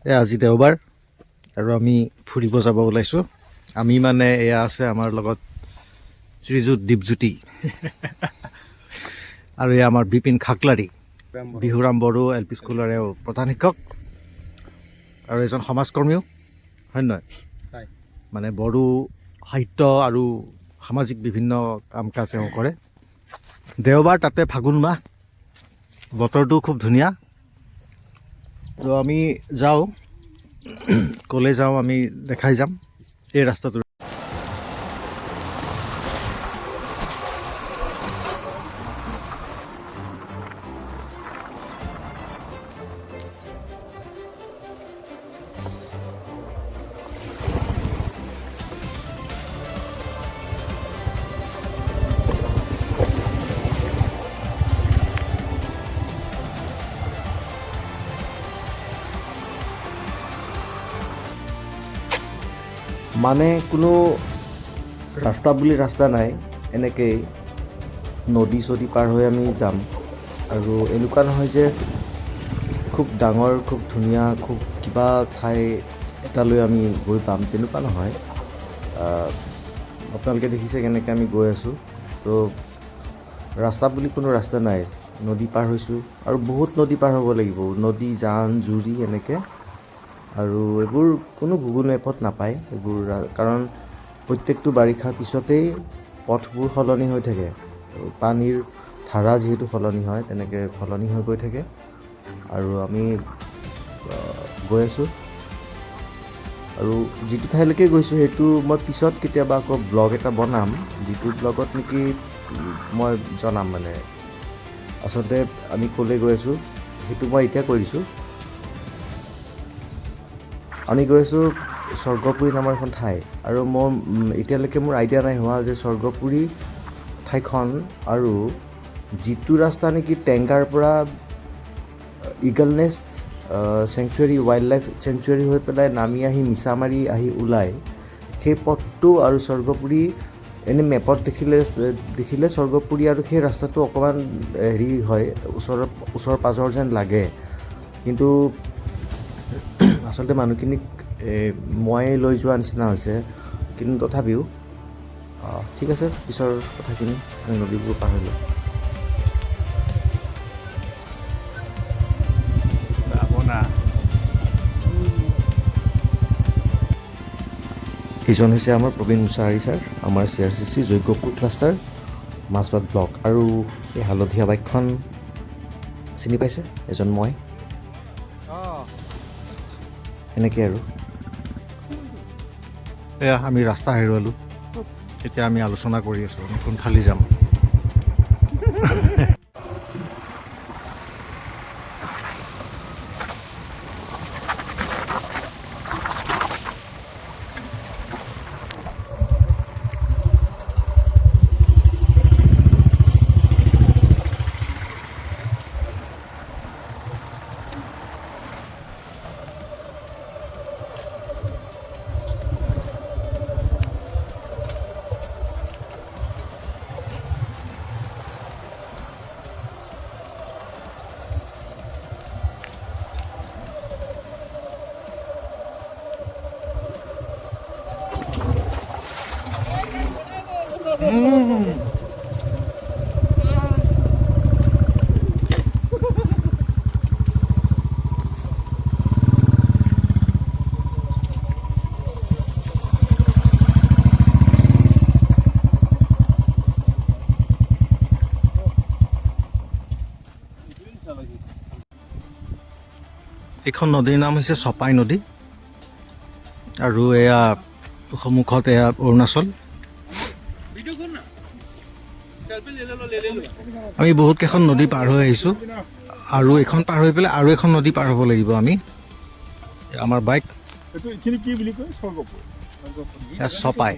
আজি দেওবাৰ আৰু আমি ফুৰিব যাব ওলাইছোঁ। আমি মানে এয়া আছে আমাৰ লগত শ্ৰীযুত দীপজ্যোতি আৰু এয়া আমাৰ বিপিন খাকলাৰী, বিহুৰাম বড়ো LP স্কুলৰে প্ৰধান শিক্ষক আৰু এজন সমাজকৰ্মীও, হয় নহয়? মানে বড়ো সাহিত্য আৰু সামাজিক বিভিন্ন কাম কাজ তেওঁ কৰে। দেওবাৰ, তাতে ফাগুন মাহ, বতৰটো খুব ধুনীয়া। তো আমি যাওঁ, ক'লে যাওঁ আমি দেখাই যাম এই ৰাস্তাটো। মানে কোনো ৰাস্তা বুলি ৰাস্তা নাই, এনেকেই নদী চদী পাৰ হৈ আমি যাম। আৰু এনেকুৱা নহয় যে খুব ডাঙৰ, খুব ধুনীয়া, খুব কিবা ঠাই এটালৈ আমি গৈ পাম, তেনেকুৱা নহয়। আপোনালোকে দেখিছে কেনেকৈ আমি গৈ আছোঁ। তো ৰাস্তা বুলি কোনো ৰাস্তা নাই, নদী পাৰ হৈছোঁ আৰু বহুত নদী পাৰ হ'ব লাগিব, নদী, জান, জুৰি এনেকৈ। আৰু এইবোৰ কোনো গুগল মেপত নাপায় এইবোৰ, কাৰণ প্ৰত্যেকটো বাৰিষাৰ পিছতেই পথবোৰ সলনি হৈ থাকে। পানীৰ ধাৰা যিহেতু সলনি হয়, তেনেকৈ সলনি হৈ গৈ থাকে। আৰু আমি গৈ আছোঁ, আৰু যিটো ঠাইলৈকে গৈছোঁ সেইটো মই পিছত কেতিয়াবা আকৌ ব্লগ এটা বনাম, যিটো ব্লগত নেকি মই জনাম মানে আচলতে আমি ক'লৈ গৈ আছোঁ সেইটো মই এতিয়া কৈ দিছোঁ। আমি গৈ আছোঁ স্বৰ্গপুৰী নামৰ এখন ঠাই, আৰু মই এতিয়ালৈকে মোৰ আইডিয়া নাই হোৱা যে স্বৰ্গপুৰী ঠাইখন আৰু যিটো ৰাস্তা নেকি টেংগাৰ পৰা eagle nest sanctuary, wild life sanctuary হৈ পেলাই নামি আহি মিছামাৰী আহি ওলায়, সেই পথটো আৰু স্বৰ্গপুৰী এনেই মেপত দেখিলে স্বৰ্গপুৰী আৰু সেই ৰাস্তাটো অকণমান হেৰি হয়, ওচৰ পাজৰ যেন লাগে। কিন্তু আচলতে মানুহখিনিক মই লৈ যোৱা নিচিনা হৈছে, কিন্তু তথাপিও ঠিক আছে, পিছৰ কথাখিনি নদীবোৰ পাৰ হৈ লওঁ। এইজন হৈছে আমাৰ প্ৰবীণ মুছাহাৰী ছাৰ, আমাৰ CRCC যজ্ঞপুৰ ক্লাষ্টাৰ মাজবাট ব্লক। আৰু এই হালধীয়া বাইকখন চিনি পাইছে, এজন মই। এনেকৈ আৰু এয়া আমি ৰাস্তা হেৰুৱালোঁ। এতিয়া আমি আলোচনা কৰি আছোঁ আমি কোনফালে যাম। এইখন নদীৰ নাম হৈছে চপাই নদী, আৰু এয়া সন্মুখত এয়া অৰুণাচল। আমি বহুত কেইখন নদী পাৰ হৈ আহিছোঁ, আৰু এইখন পাৰ হৈ পেলাই আৰু এখন নদী পাৰ হ'ব লাগিব আমি। আমাৰ বাইক চপাই,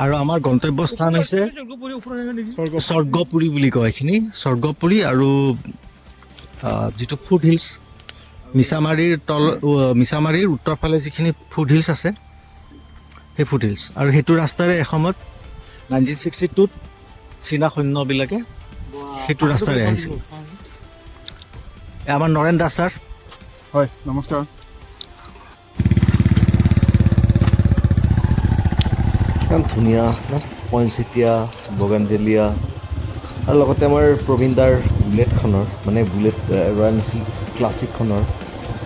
আৰু আমাৰ গন্তব্যস্থান হৈছে স্বৰ্গপুৰী বুলি কয় এইখিনি। স্বৰ্গপুৰী আৰু যিটো ফুট হিলছ, মিছামাৰীৰ উত্তৰ ফালে যিখিনি ফুট হিলছ আছে সেই ফুট হিলছ। আৰু সেইটো ৰাস্তাৰে এসময়ত 1962ত চীনা সৈন্যবিলাকে সেইটো ৰাস্তাৰে আহিছিল। আমাৰ নৰেন দাস ছাৰ। হয়, নমস্কাৰ। ইমান ধুনীয়া ন, পইনচেতিয়া, বগানভেলিয়া আৰু লগতে আমাৰ প্ৰবীণ দাৰ বুলেটখনৰ মানে বুলেট ৰয়েল এনফিল্ড ক্লাছিকখনৰ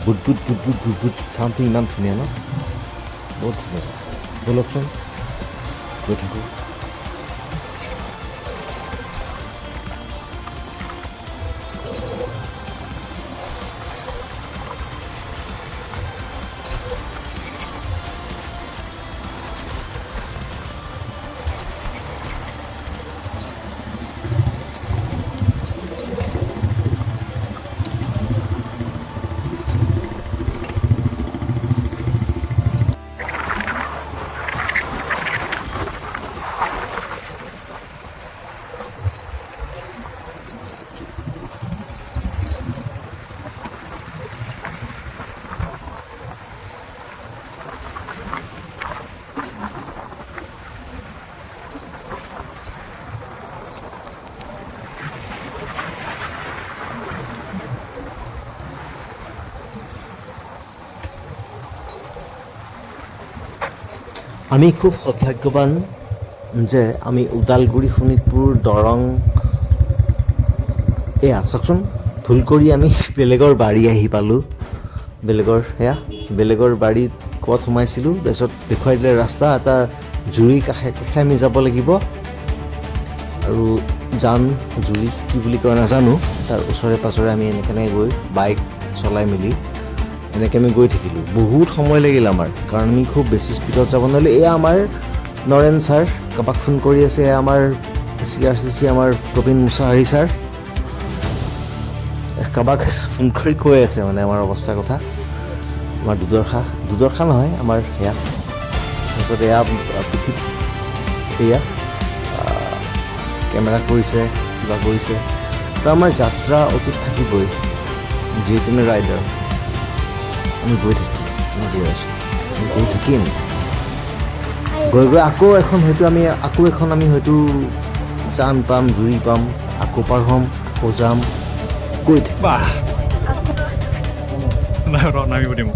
বুট বুট চাউণ্ডটো ইমান ধুনীয়া ন, বহুত ধুনীয়া। ব'লকচোন গৈ থাকোঁ। আমি খুব সৌভাগ্যৱান যে আমি ওদালগুৰি, শোণিতপুৰ, দৰং, এয়া চাওকচোন, ভুল কৰি আমি বেলেগৰ বাৰী আহি পালোঁ। বেলেগৰ বাৰীত ক'ত সোমাইছিলোঁ, তাৰপিছত দেখুৱাই দিলে ৰাস্তা এটা, জুৰি কাষে কাষে আমি যাব লাগিব আৰু জুৰি কি বুলি কয় নাজানো, তাৰ ওচৰে পাঁজৰে আমি এনেকৈ গৈ বাইক চলাই মেলি এনেকৈ আমি গৈ থাকিলোঁ। বহুত সময় লাগিল আমাৰ, কাৰণ আমি খুব বেছি স্পীডত যাব নোৱাৰিলোঁ। এয়া আমাৰ নৰেন ছাৰ, কাৰোবাক ফোন কৰি আছে, এয়া আমাৰ CRCC আমাৰ প্ৰবীণ মুছাহাৰী ছাৰ, কাৰোবাক ফোন কৰি কৈ আছে মানে আমাৰ অৱস্থাৰ কথা। আমাৰ দুদৰ্শা নহয়, আমাৰ সেয়া। তাৰপিছত এয়া পিঠিত এয়া কেমেৰা কৰিছে, কিবা কৰিছে। তো আমাৰ যাত্ৰা অটুট থাকিবই, যিহেতু আমি ৰাইডাৰ। আমি গৈ থাকিম, আমি গৈ আছোঁ, আমি গৈ থাকিম। গৈ আকৌ এখন আমি হয়তো জান পাম, জুৰি পাম, আকৌ পাৰ হ'ম, আকৌ যাম, গৈ থাকিম। বাহ, নামিব দিম।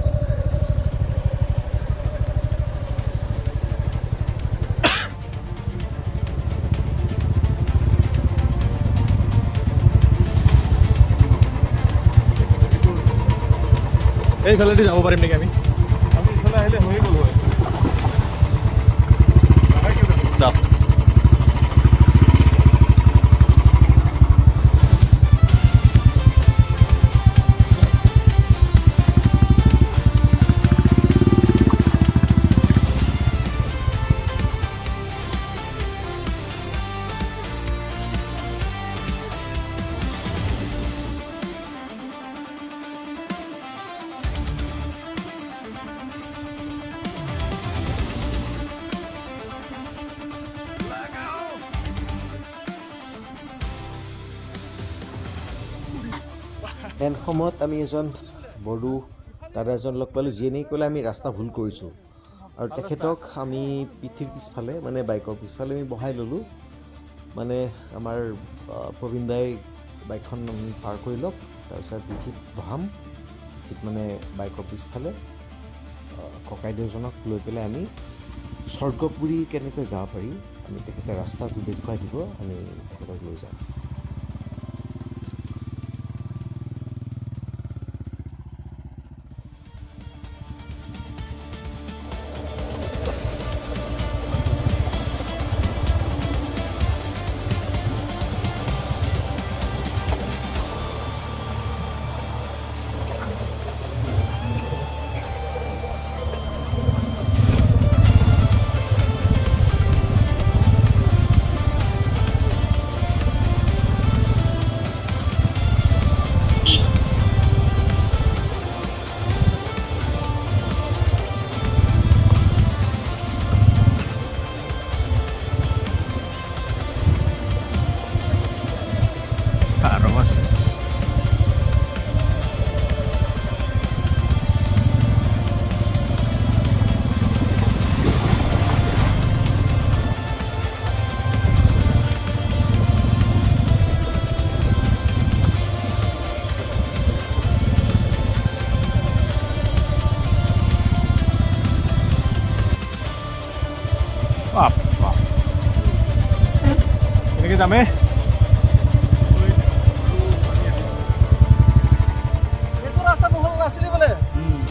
এইফালেদি যাব পাৰিম নেকি আমি? ইফালে আহিলে হৈ গ'ল হয়। যাওক। এন সময়ত আমি এজন বড়ো দাদা এজন লগ পালোঁ, যিয়ে নেকি ক'লে আমি ৰাস্তা ভুল কৰিছোঁ, আৰু তেখেতক আমি পিঠিৰ পিছফালে মানে বাইকৰ পিছফালে আমি বহাই ল'লোঁ। মানে আমাৰ প্ৰবীণ দাই বাইকখন আমি পাৰ কৰি লওক, তাৰপিছত পিঠিত বহাম, পিঠিত মানে বাইকৰ পিছফালে ককাইদেউজনক লৈ পেলাই আমি স্বৰ্গপুৰী কেনেকৈ যাব পাৰি, আমি তেখেতে ৰাস্তাটো দেখুৱাই দিব, আমি তেখেতক লৈ যাম। কেনেকৈ যামে এইটো ৰাস্তা নহ'ল নাছিলে বোলে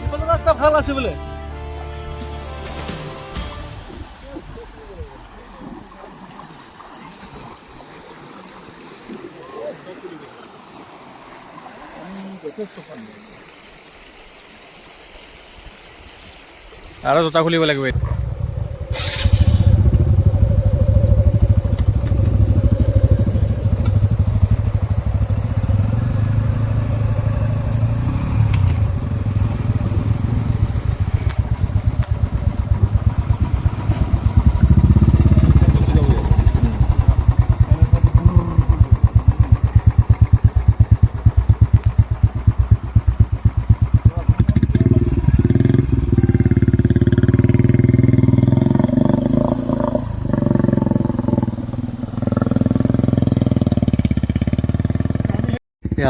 এইটো ৰাস্তা ভাল আছে বোলে আৰু জোতা খুলিব লাগিব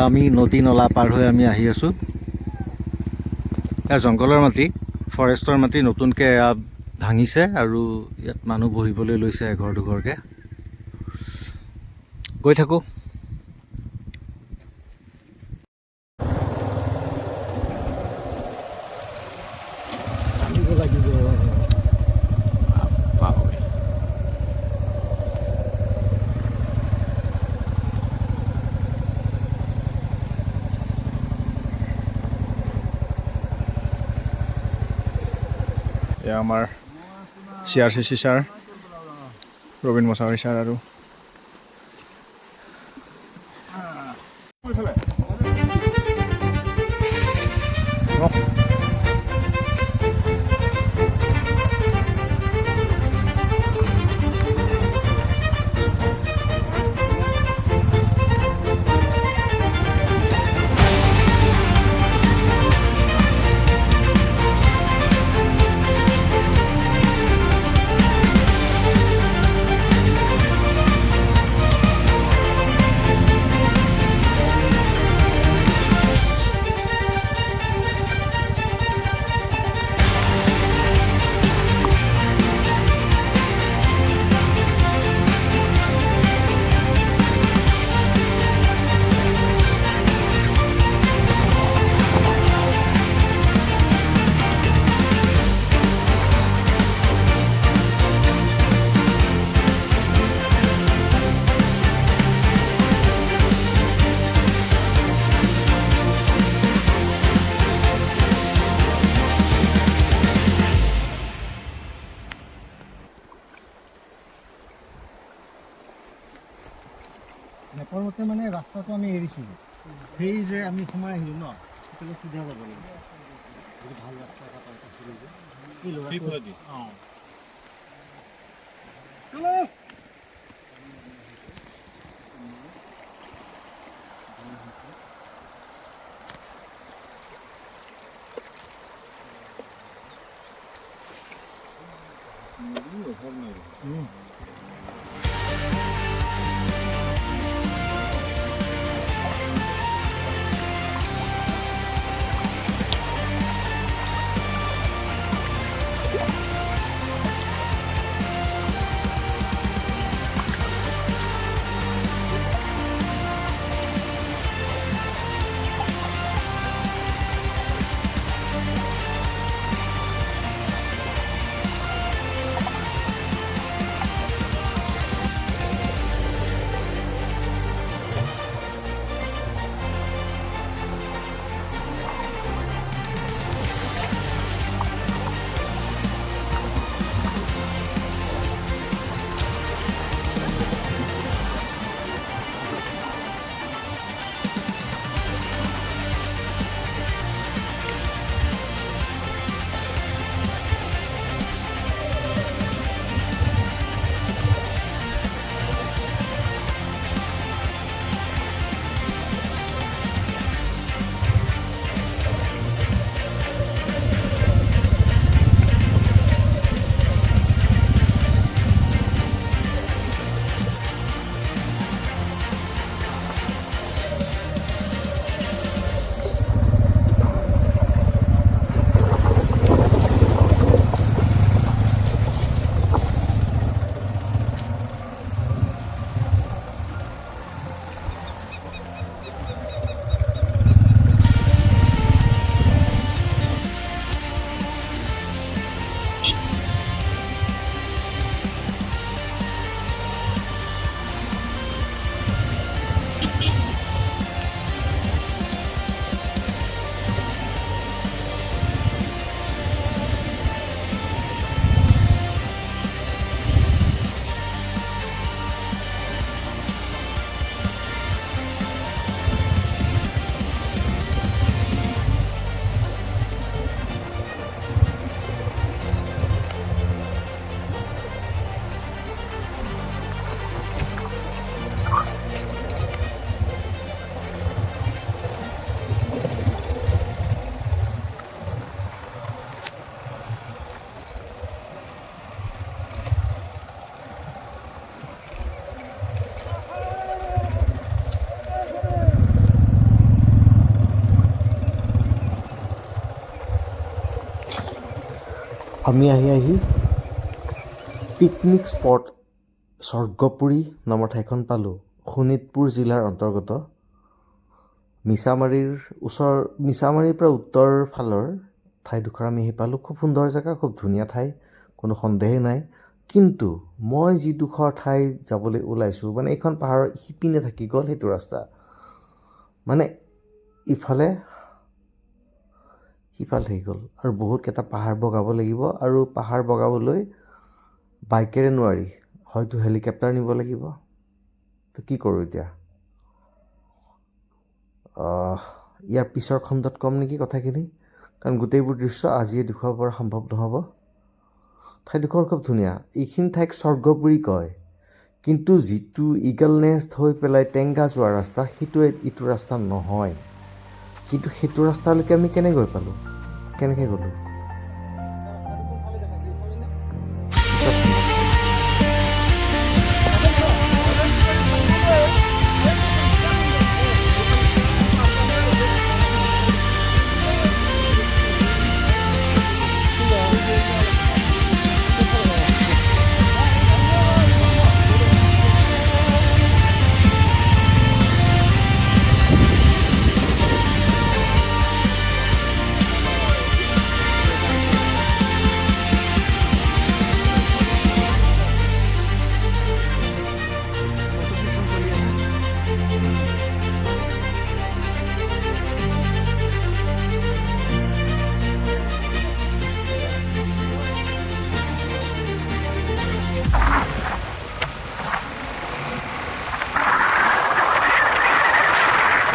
আমি নদী নলা পাৰ হৈ আমি আহি আছোঁ এয়া জংঘলৰ মাটি ফৰেষ্টৰ মাটি নতুনকৈ এয়া ভাঙিছে আৰু ইয়াত মানুহ বহিবলৈ লৈছে এঘৰ দুঘৰকৈ গৈ থাকোঁ এয়া আমাৰ CRCC sir Robin Mushahary sir আৰু মেপৰ মতে মানে ৰাস্তাটো আমি এৰিছোঁ সেই যে আমি সোমাই আহিলোঁ ন সেইটো চিধা যাব লাগিব বহুত ভাল ৰাস্তা এটা পাইছিলোঁ যে এই ল'ৰাটো অঁ আমি আহি পিকনিক স্পট স্বৰ্গপুৰী নামৰ ঠাইখন পালোঁ। শোণিতপুৰ জিলাৰ অন্তৰ্গত মিছামাৰীৰ পৰা উত্তৰ ফালৰ ঠাইডোখৰ আমি আহি পালোঁ। খুব সুন্দৰ জেগা, খুব ধুনীয়া ঠাই, কোনো সন্দেহেই নাই। কিন্তু মই যিডোখৰ ঠাই যাবলৈ ওলাইছোঁ, মানে এইখন পাহাৰৰ সিপিনে থাকি গ'ল সেইটো ৰাস্তা। মানে ইফালে সিফাল থাকি গ'ল আৰু বহুতকেইটা পাহাৰ বগাব লাগিব, আৰু পাহাৰ বগাবলৈ বাইকেৰে নোৱাৰি, হয়তো হেলিকপ্টাৰ নিব লাগিব। তো কি কৰোঁ এতিয়া? ইয়াৰ পিছৰ খণ্ডত ক'ম নেকি কথাখিনি, কাৰণ গোটেইবোৰ দৃশ্য আজিয়ে দেখুৱাব পৰা সম্ভৱ নহ'ব। ঠাইডোখৰ খুব ধুনীয়া। এইখিনি ঠাইক স্বৰ্গপুৰী কয়, কিন্তু যিটো ইগল নেষ্ট হৈ পেলাই টেংগা যোৱা ৰাস্তা, সেইটো এইটো ৰাস্তা নহয়। কিন্তু সেইটো ৰাস্তালৈকে আমি কেনেকৈ গ'লোঁ?